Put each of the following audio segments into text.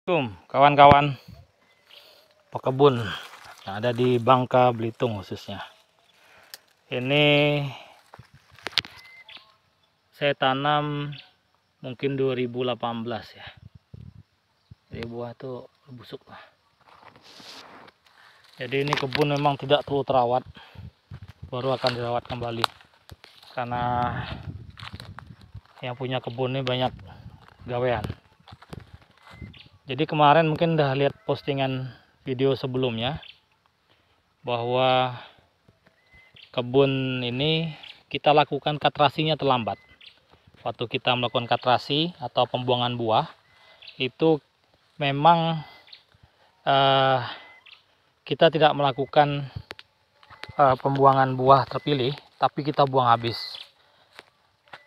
Assalamualaikum kawan-kawan pekebun yang ada di Bangka Belitung khususnya. Ini saya tanam mungkin 2018 ya. Jadi buah tuh busuk lah. Jadi ini kebun memang tidak terlalu terawat, baru akan dirawat kembali karena yang punya kebun ini banyak gawean. Jadi kemarin mungkin udah lihat postingan video sebelumnya bahwa kebun ini kita lakukan katrasinya terlambat. Waktu kita melakukan katrasi atau pembuangan buah itu memang kita tidak melakukan pembuangan buah terpilih, tapi kita buang habis.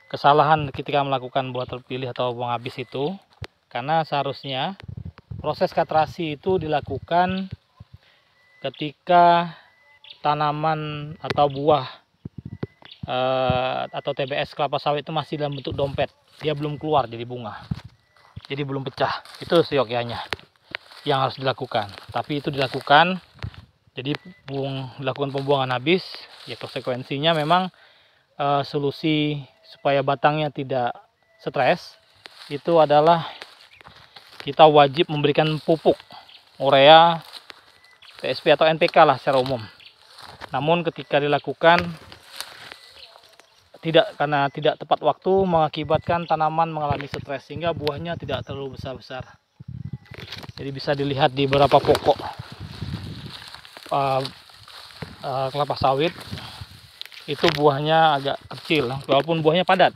Kesalahan ketika melakukan buah terpilih atau buang habis itu karena seharusnya proses katrasi itu dilakukan ketika tanaman atau buah atau TBS kelapa sawit itu masih dalam bentuk dompet, dia belum keluar jadi bunga, jadi belum pecah. Itu seyogyanya yang harus dilakukan, tapi itu dilakukan, jadi dilakukan pembuangan habis. Ya konsekuensinya memang solusi supaya batangnya tidak stres itu adalah kita wajib memberikan pupuk urea, TSP atau NPK lah secara umum. Namun ketika dilakukan karena tidak tepat waktu mengakibatkan tanaman mengalami stres sehingga buahnya tidak terlalu besar-besar. Jadi bisa dilihat di beberapa pokok kelapa sawit itu buahnya agak kecil, walaupun buahnya padat.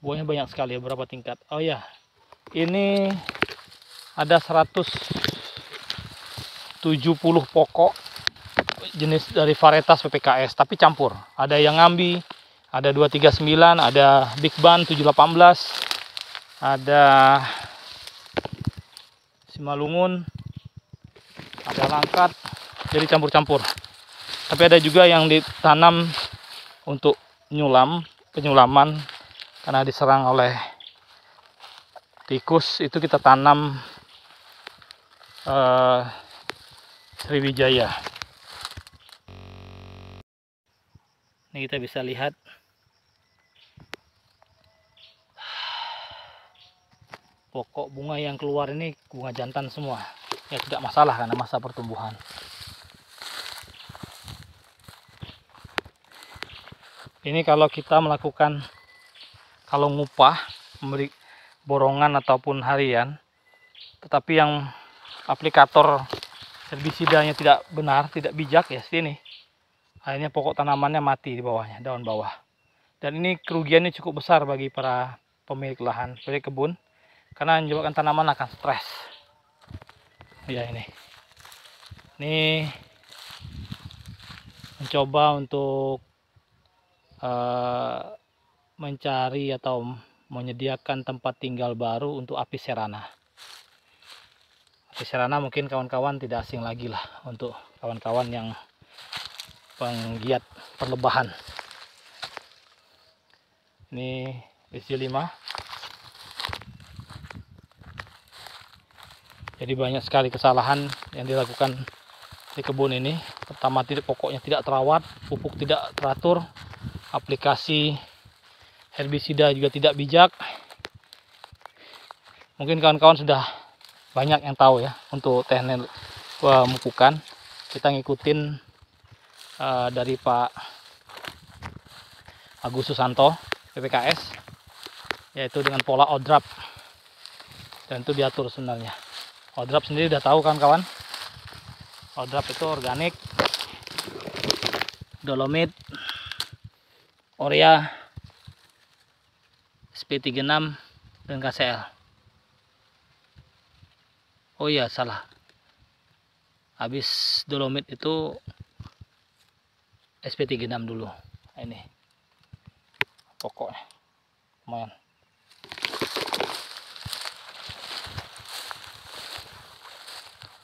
Buahnya banyak sekali, beberapa tingkat. Oh ya, ini ada 170 pokok jenis dari varietas PPKS, tapi campur. Ada yang Ngambi, ada 239, ada Big Ban 718, ada Simalungun, ada Langkat, jadi campur-campur. Tapi ada juga yang ditanam untuk penyulaman karena diserang oleh tikus, itu kita tanam Sriwijaya. Ini kita bisa lihat pokok bunga yang keluar ini bunga jantan semua. Ya tidak masalah karena masa pertumbuhan. Ini kalau kita melakukan, kalau ngupah, memberi borongan ataupun harian, tetapi yang aplikator herbisidanya tidak benar, tidak bijak, ya sini, akhirnya pokok tanamannya mati di bawahnya, daun bawah. Dan ini kerugiannya cukup besar bagi para pemilik lahan, pemilik kebun, karena menyebabkan tanaman akan stres. Ya ini mencoba untuk mencari atau menyediakan tempat tinggal baru untuk apis cerana. Apis cerana mungkin kawan-kawan tidak asing lagi lah untuk kawan-kawan yang penggiat perlebahan. Ini SJ5. Jadi banyak sekali kesalahan yang dilakukan di kebun ini. Pertama, pokoknya tidak terawat, pupuk tidak teratur, aplikasi herbisida juga tidak bijak. Mungkin kawan-kawan sudah banyak yang tahu ya untuk teknik pemupukan. Kita ngikutin dari Pak Agus Susanto PPKS, yaitu dengan pola ODRAP, dan itu diatur sebenarnya. ODRAP sendiri udah tahu kan kawan, ODRAP itu organik, dolomit, urea, SP36 dan KCl. Oh iya, salah, habis dolomit itu SP36 dulu. Nah, ini pokoknya lumayan.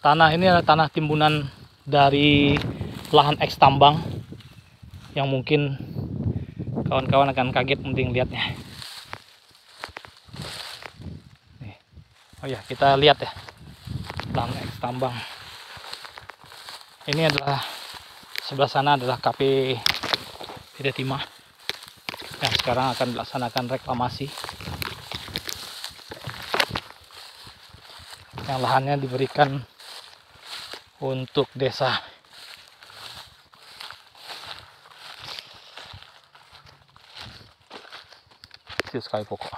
Tanah ini adalah tanah timbunan dari lahan eks tambang yang mungkin kawan-kawan akan kaget mending lihatnya. Oh ya, kita lihat ya. hutan eks tambang. Ini adalah, sebelah sana adalah KP PT Timah yang sekarang akan dilaksanakan reklamasi, yang lahannya diberikan untuk desa. Kecil sekali pokok.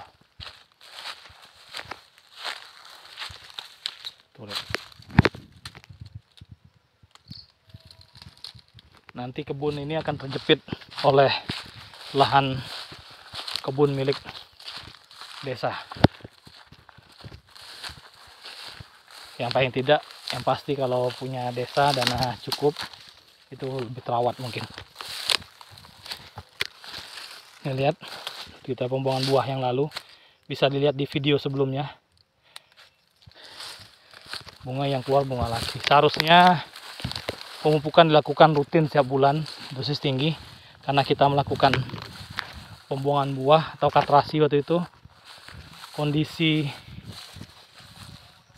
Tuh, lihat. Nanti kebun ini akan terjepit oleh lahan kebun milik desa. Yang paling tidak, yang pasti kalau punya desa dana cukup, itu lebih terawat mungkin. Ini lihat, kita pembuangan buah yang lalu, bisa dilihat di video sebelumnya. Bunga yang keluar bunga lagi. Seharusnya pemupukan dilakukan rutin setiap bulan, dosis tinggi, karena kita melakukan pembuangan buah atau katrasi waktu itu. Kondisi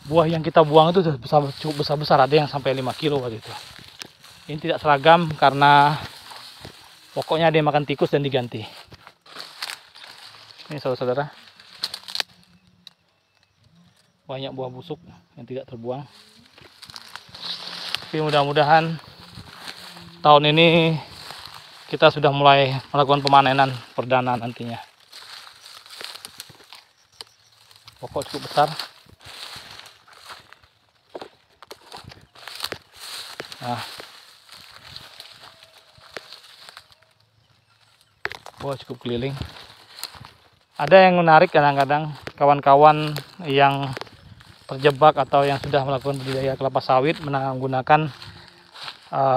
buah yang kita buang itu cukup besar-besar, ada yang sampai 5 kilo waktu itu. Ini tidak seragam karena pokoknya ada yang makan tikus dan diganti. Ini saudara-saudara, banyak buah busuk yang tidak terbuang. Tapi mudah-mudahan tahun ini kita sudah mulai melakukan pemanenan perdana nantinya. Pokok cukup besar. Nah, buah cukup keliling. Ada yang menarik kadang-kadang kawan-kawan yang terjebak atau yang sudah melakukan budidaya kelapa sawit menggunakan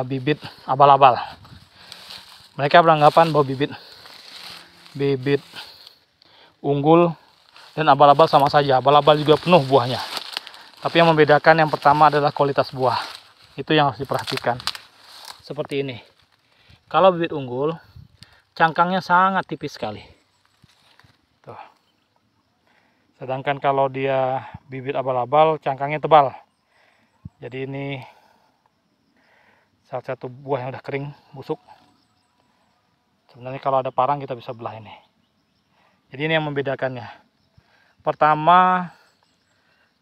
bibit abal-abal. Mereka beranggapan bahwa bibit unggul dan abal-abal sama saja. Abal-abal juga penuh buahnya. Tapi yang membedakan yang pertama adalah kualitas buah. Itu yang harus diperhatikan. Seperti ini. Kalau bibit unggul, cangkangnya sangat tipis sekali. Tuh. Sedangkan kalau dia bibit abal-abal, cangkangnya tebal. Jadi ini salah satu buah yang udah kering, busuk. Sebenarnya kalau ada parang kita bisa belah ini. Jadi ini yang membedakannya. Pertama,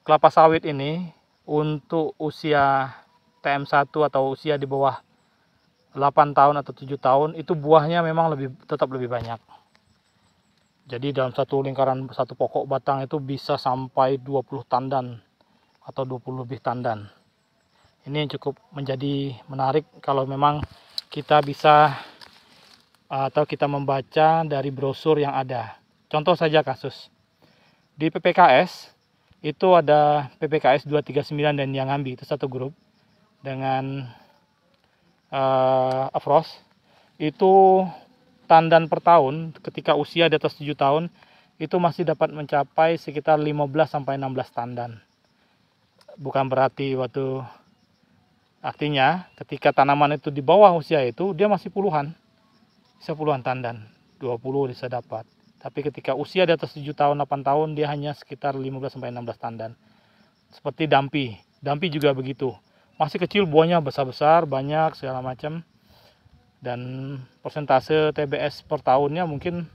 kelapa sawit ini untuk usia TM1 atau usia di bawah 8 tahun atau 7 tahun, itu buahnya memang tetap lebih banyak. Jadi dalam satu lingkaran satu pokok batang itu bisa sampai 20 tandan atau 20 lebih tandan. Ini yang cukup menjadi menarik kalau memang kita bisa atau kita membaca dari brosur yang ada. Contoh saja kasus di PPKS itu ada PPKS 239 dan yang ngambil itu satu grup dengan Afros. Itu tandan per tahun ketika usia di atas 7 tahun itu masih dapat mencapai sekitar 15-16 tandan. Bukan berarti artinya ketika tanaman itu di bawah usia itu dia masih bisa puluhan tandan, 20 bisa dapat. Tapi ketika usia di atas 7 tahun, 8 tahun dia hanya sekitar 15-16 tandan. Seperti dampi juga begitu. Masih kecil, buahnya besar-besar, banyak segala macam. Dan persentase TBS per tahunnya mungkin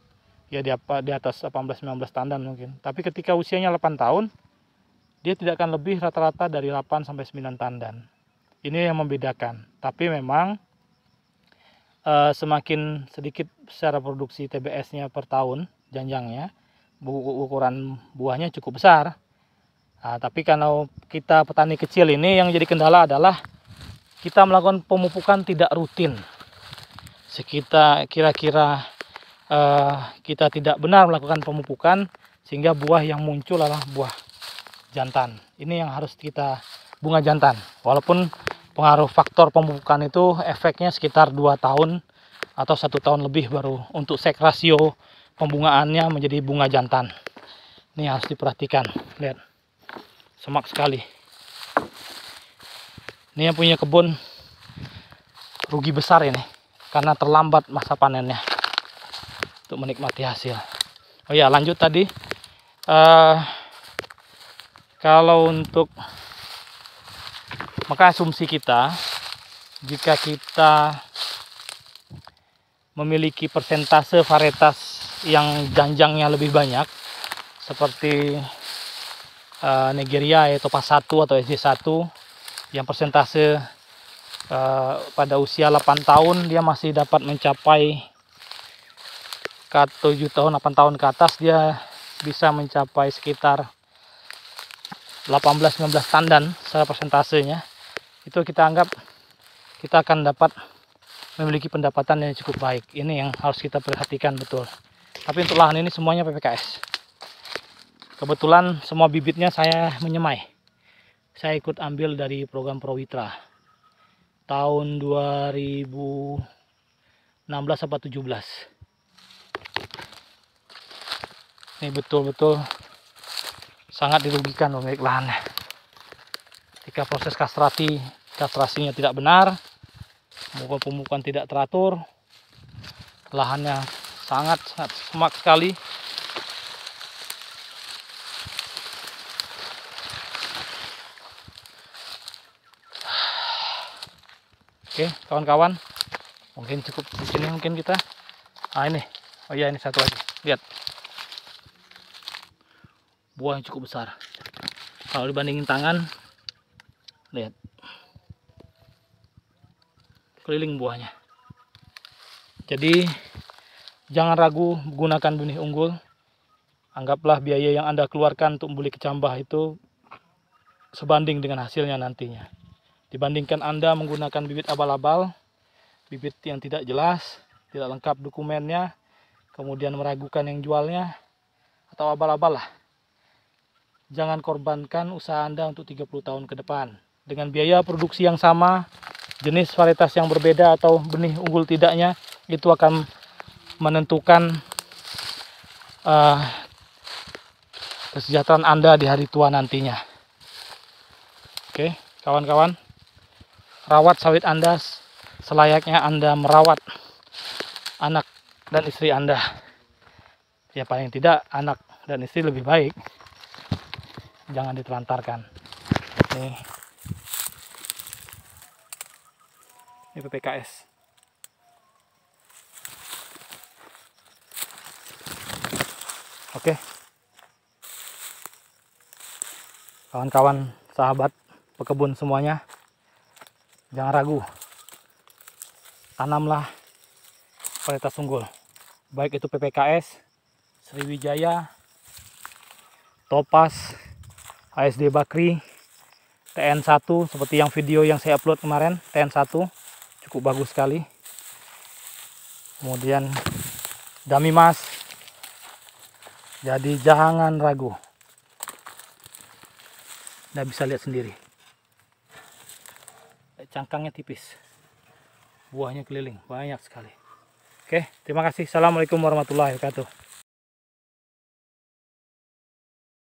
ya di atas 18-19 tandan mungkin. Tapi ketika usianya 8 tahun, dia tidak akan lebih rata-rata dari 8-9 tandan. Ini yang membedakan. Tapi memang semakin sedikit secara produksi TBS-nya per tahun, janjangnya, ukuran buahnya cukup besar. Nah, tapi kalau kita petani kecil ini yang jadi kendala adalah kita melakukan pemupukan tidak rutin. Kira-kira kita tidak benar melakukan pemupukan sehingga buah yang muncul adalah buah jantan. Ini yang harus kita bunga jantan. Walaupun pengaruh faktor pemupukan itu efeknya sekitar 2 tahun atau 1 tahun lebih baru untuk sek rasio pembungaannya menjadi bunga jantan. Ini harus diperhatikan. Lihat. Semak sekali. Ini yang punya kebun rugi besar ini karena terlambat masa panennya untuk menikmati hasil. Oh ya, lanjut tadi kalau untuk Maka asumsi kita, jika kita memiliki persentase varietas yang janjangnya lebih banyak, seperti Nigeria atau Topaz 1 atau SJ1, yang persentase pada usia 8 tahun dia masih dapat mencapai ke 7 tahun, 8 tahun ke atas dia bisa mencapai sekitar 18-19 tandan secara persentasenya. Itu kita anggap kita akan dapat memiliki pendapatan yang cukup baik. Ini yang harus kita perhatikan betul. Tapi untuk lahan ini semuanya PPKS. Kebetulan semua bibitnya saya menyemai. Saya ikut ambil dari program Prowitra tahun 2016 atau 17. Ini betul-betul sangat dirugikan pemilik lahannya. Ketika proses kastrasinya tidak benar, pemupukan tidak teratur, lahannya sangat semak sekali. Oke, kawan-kawan, mungkin cukup di sini mungkin kita. Ini, oh iya, ini satu lagi. Lihat, buah yang cukup besar. Kalau dibandingin tangan, lihat, keliling buahnya. Jadi jangan ragu menggunakan benih unggul. Anggaplah biaya yang Anda keluarkan untuk membeli kecambah itu sebanding dengan hasilnya nantinya. Dibandingkan Anda menggunakan bibit abal-abal, bibit yang tidak jelas, tidak lengkap dokumennya, kemudian meragukan yang jualnya, atau abal-abal lah. Jangan korbankan usaha Anda untuk 30 tahun ke depan. Dengan biaya produksi yang sama, jenis varietas yang berbeda atau benih unggul tidaknya, itu akan menentukan kesejahteraan Anda di hari tua nantinya. Oke, kawan-kawan, rawat sawit Anda selayaknya Anda merawat anak dan istri Anda. Ya paling tidak anak dan istri lebih baik. Jangan ditelantarkan. Ini PPKS. Oke, kawan-kawan, sahabat pekebun semuanya, jangan ragu, tanamlah varietas unggul, baik itu PPKS, Sriwijaya, Topaz, ASD Bakri, TN1 seperti yang video yang saya upload kemarin, TN1 cukup bagus sekali. Kemudian Damimas. Jadi jangan ragu. Anda bisa lihat sendiri. Cangkangnya tipis. Buahnya keliling, banyak sekali. Oke, terima kasih. Assalamualaikum warahmatullahi wabarakatuh.